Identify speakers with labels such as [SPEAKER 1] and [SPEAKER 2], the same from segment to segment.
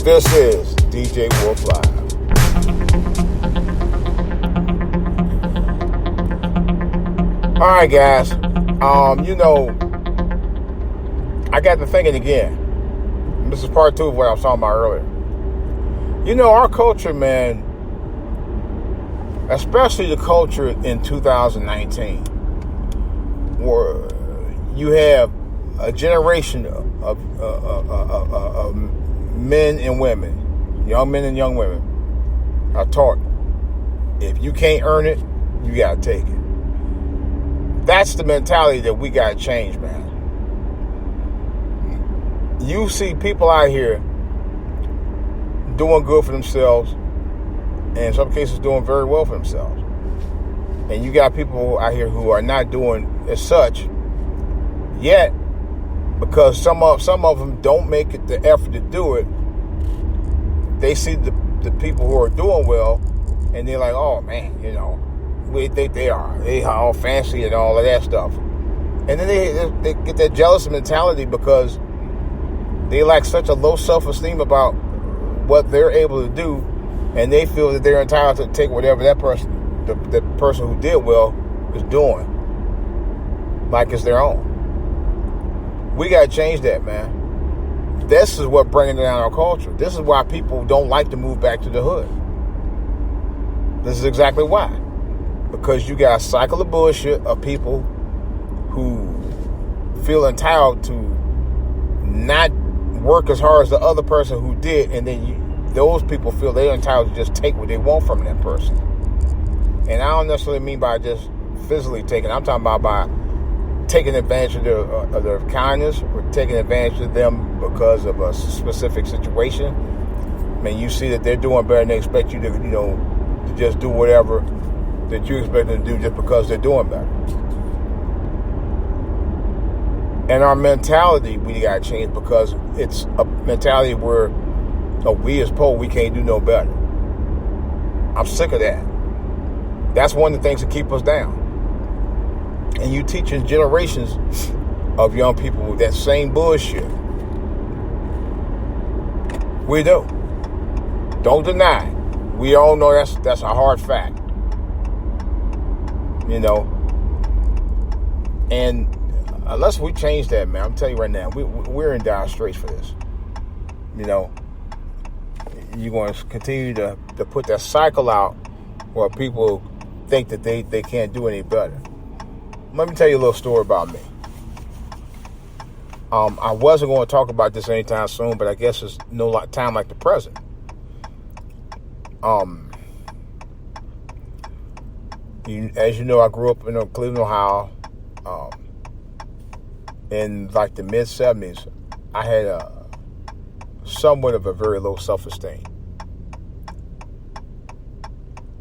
[SPEAKER 1] This is DJ Wolf Live. All right, guys. I got to thinking again. This is part 2 of what I was talking about earlier. Our culture, man, especially the culture in 2019, where you have a generation of men and women, young men and young women, are taught, if you can't earn it, you got to take it. That's the mentality that we got to change, man. You see people out here doing good for themselves, and in some cases doing very well for themselves. And you got people out here who are not doing as such yet, because some of them don't make it the effort to do it. They see the people who are doing well, and they're like, oh man, we think they are all fancy and all of that stuff. And then they get that jealous mentality because they lack such a low self-esteem about what they're able to do, and they feel that they're entitled to take whatever that person, the person who did well, is doing, like it's their own. We got to change that, man. This is what bringing down our culture. This is why people don't like to move back to the hood. This is exactly why. Because you got a cycle of bullshit of people who feel entitled to not work as hard as the other person who did, and then those people feel they're entitled to just take what they want from that person. And I don't necessarily mean by just physically taking. I'm talking about by taking advantage of their kindness, or taking advantage of them because of a specific situation. I mean, you see that they're doing better, and they expect you to, to just do whatever that you expect them to do just because they're doing better. And our mentality, we got to change, because it's a mentality where we as Poe, we can't do no better. I'm sick of that. That's one of the things that keep us down. And you teaching generations of young people that same bullshit. We do. Don't deny. We all know that's a hard fact. And unless we change that, man, I'm telling you right now, we're in dire straits for this. You're going to continue to put that cycle out where people think that they can't do any better. Let me tell you a little story about me. I wasn't going to talk about this anytime soon, but I guess it's no time like the present. As you know, I grew up in Cleveland, Ohio. In like the mid-70s, I had somewhat of a very low self-esteem.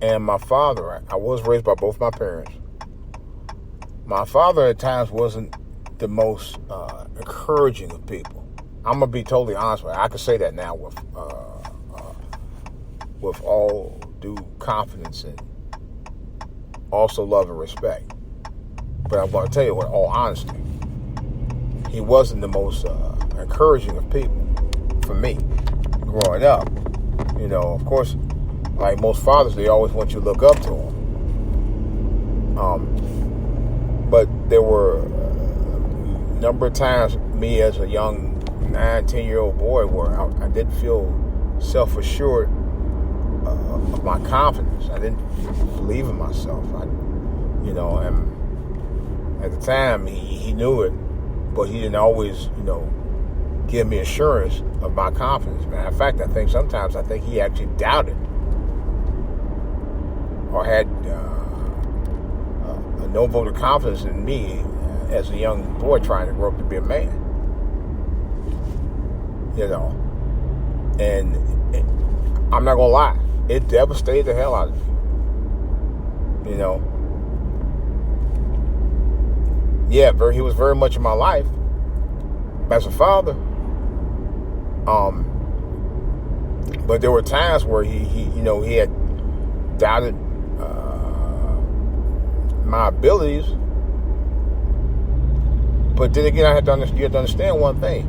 [SPEAKER 1] And my father, I was raised by both my parents. My father at times wasn't the most encouraging of people. I'm going to be totally honest with you. I can say that now with all due confidence and also love and respect. But I'm going to tell you with all honesty, he wasn't the most encouraging of people for me growing up. Of course, like most fathers, they always want you to look up to them. But there were a number of times, me as a young 9-10-year-old boy, where I didn't feel self-assured of my confidence. I didn't believe in myself. And at the time, he knew it, but he didn't always, give me assurance of my confidence. Matter of fact, I think he actually doubted or had a no vote of confidence in me as a young boy trying to grow up to be a man. And I'm not gonna lie, it devastated the hell out of me. Yeah, he was very much in my life as a father. But there were times where he had doubted my abilities. But then again, you have to understand one thing.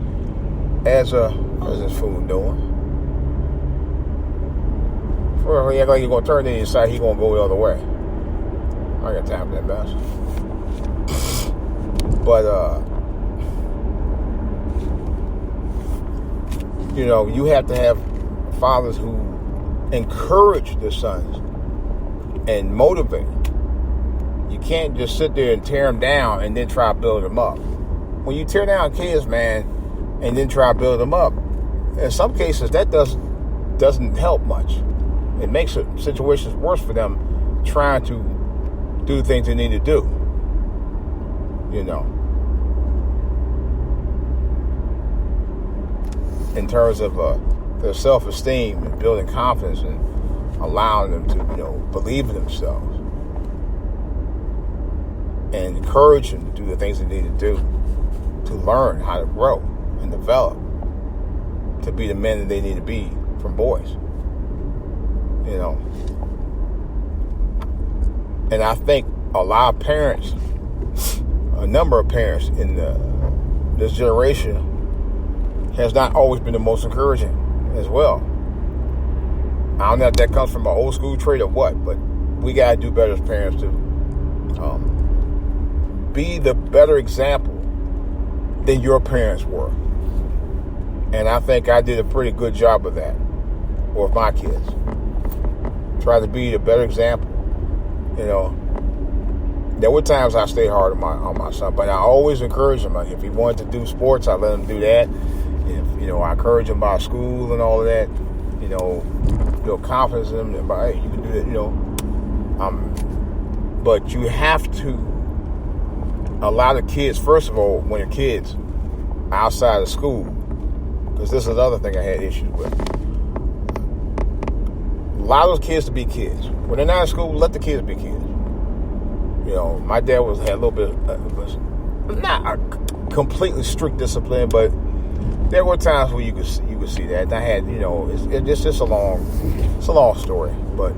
[SPEAKER 1] What is this fool doing? Well, he act like he's gonna turn, then he decide he's gonna go the other way. I got time for that mess. But you have to have fathers who encourage their sons and motivate. You can't just sit there and tear them down and then try to build them up. When you tear down kids, man, and then try to build them up, in some cases that doesn't help much. It makes situations worse for them trying to do the things they need to do. In terms of their self-esteem and building confidence and allowing them to, believe in themselves and encourage them to do the things they need to do to learn how to grow and develop to be the men that they need to be from boys. And I think a lot of parents, a number of parents in this generation has not always been the most encouraging as well. I don't know if that comes from an old school trait or what, but we got to do better as parents to be the better example than your parents were. And I think I did a pretty good job of that with my kids. Try to be the better example. There were times I stayed hard on my son, but I always encouraged him. Like if he wanted to do sports, I let him do that. If I encourage him about school and all of that, build confidence in him about, hey, you can do that, but you have to allow the kids, first of all, when they're kids, outside of school, because this is another thing I had issues with. Allow those kids to be kids. When they're not in school, let the kids be kids. My dad had a little bit, was not a completely strict discipline, but there were times where you could see that. And I had, it's just a long story, but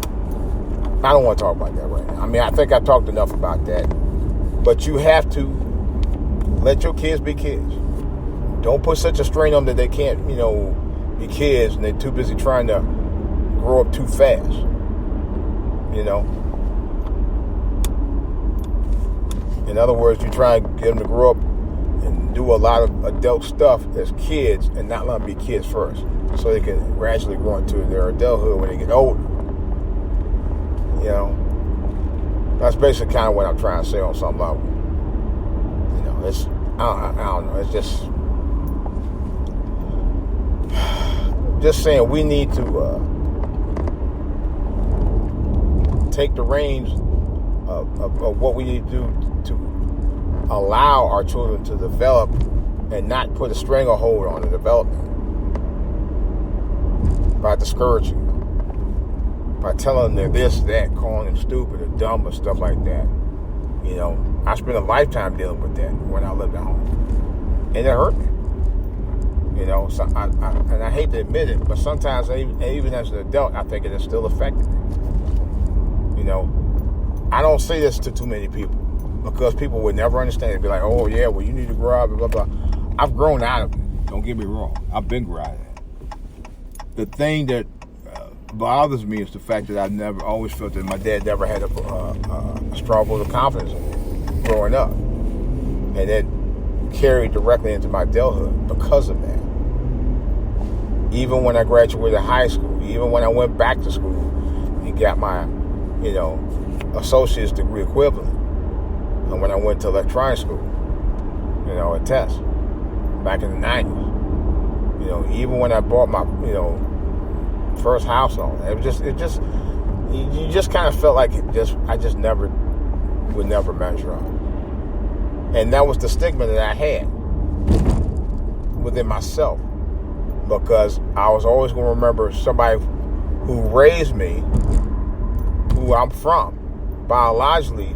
[SPEAKER 1] I don't want to talk about that right now. I mean, I think I talked enough about that. But you have to let your kids be kids. Don't put such a strain on them that they can't, be kids and they're too busy trying to grow up too fast. In other words, you try and get them to grow up and do a lot of adult stuff as kids and not let them be kids first, so they can gradually grow into their adulthood when they get older. That's basically kind of what I'm trying to say on some level. It's I don't know. It's just saying we need to take the reins of what we need to do to allow our children to develop and not put a stranglehold on the development by discouraging them, by telling them they're this, that, calling them stupid or dumb or stuff like that. I spent a lifetime dealing with that when I lived at home, and it hurt me. So I hate to admit it, but sometimes even as an adult, I think it has still affected me. I don't say this to too many people because people would never understand it. Be like, oh yeah, well you need to grow up, blah, blah, blah. I've grown out of it. Don't get me wrong. I've been grown out of it. The thing that bothers me is the fact that I've never always felt that my dad never had a strong vote of confidence in me growing up. And that carried directly into my adulthood because of that. Even when I graduated high school, even when I went back to school and got my, associate's degree equivalent, and when I went to electronic school, at Test, back in the 90s, even when I bought my, first house and all that, you just kind of felt like I just would never measure up. And that was the stigma that I had within myself, because I was always going to remember somebody who raised me, who I'm from, biologically,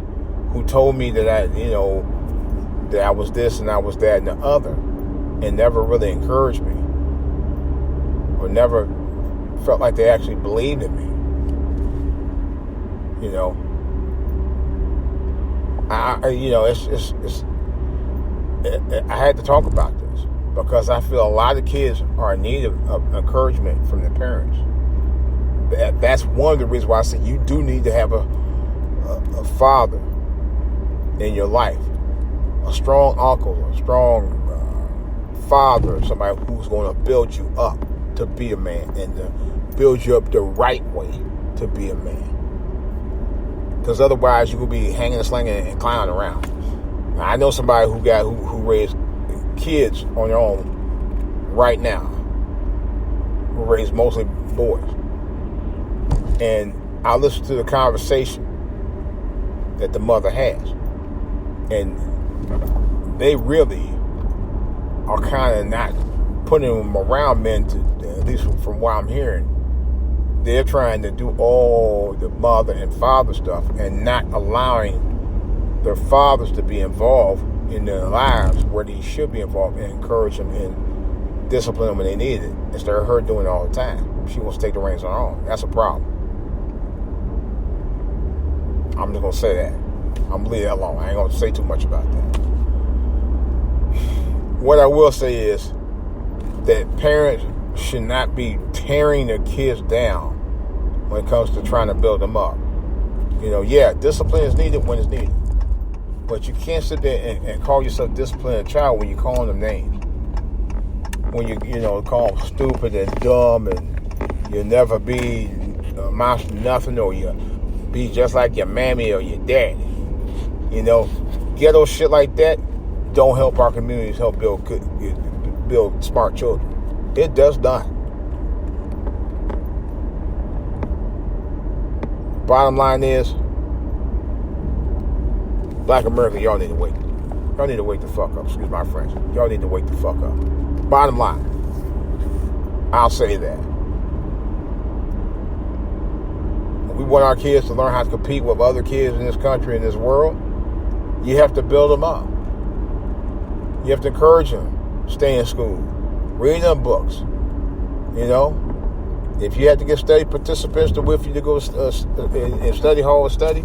[SPEAKER 1] who told me that that I was this and I was that and the other, and never really encouraged me, or never felt like they actually believed in me. I had to talk about this because I feel a lot of kids are in need of encouragement from their parents, That's one of the reasons why I said you do need to have a father in your life, a strong uncle, a strong father, somebody who's going to build you up to be a man and to build you up the right way to be a man. Because otherwise, you will be hanging and slinging and clowning around. Now, I know somebody who raised kids on their own right now, who raised mostly boys, and I listen to the conversation that the mother has, and they really are kind of not putting them around men, at least from what I'm hearing. They're trying to do all the mother and father stuff and not allowing their fathers to be involved in their lives where they should be involved and encourage them and discipline them when they need it, instead of her doing it all the time. She wants to take the reins on her own. That's a problem. I'm just going to say that. I'm going to leave that alone. I ain't going to say too much about that. What I will say is that parents should not be tearing their kids down when it comes to trying to build them up. Discipline is needed when it's needed. But you can't sit there and call yourself disciplining a child when you're calling them names. When you call them stupid and dumb and you'll never be amount to nothing, or you be just like your mammy or your daddy. Ghetto shit like that don't help our communities help build smart children. It does not. Bottom line is, Black America, y'all need to wake. Y'all need to wake the fuck up. Excuse my French. Y'all need to wake the fuck up. Bottom line. I'll say that. We want our kids to learn how to compete with other kids in this country, in this world. You have to build them up. You have to encourage them. Stay in school. Read them books. If you have to get study participants to with you to go in study hall and study,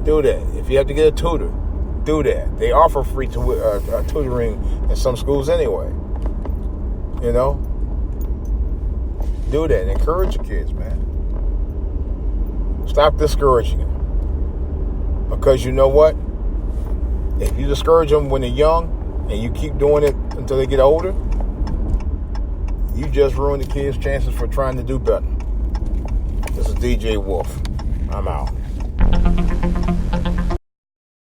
[SPEAKER 1] do that. If you have to get a tutor, do that. They offer free tutoring in some schools anyway. Do that. Encourage your kids, man. Stop discouraging them. Because you know what? If you discourage them when they're young and you keep doing it until they get older, you just ruin the kids' chances for trying to do better. This is DJ Wolf. I'm out.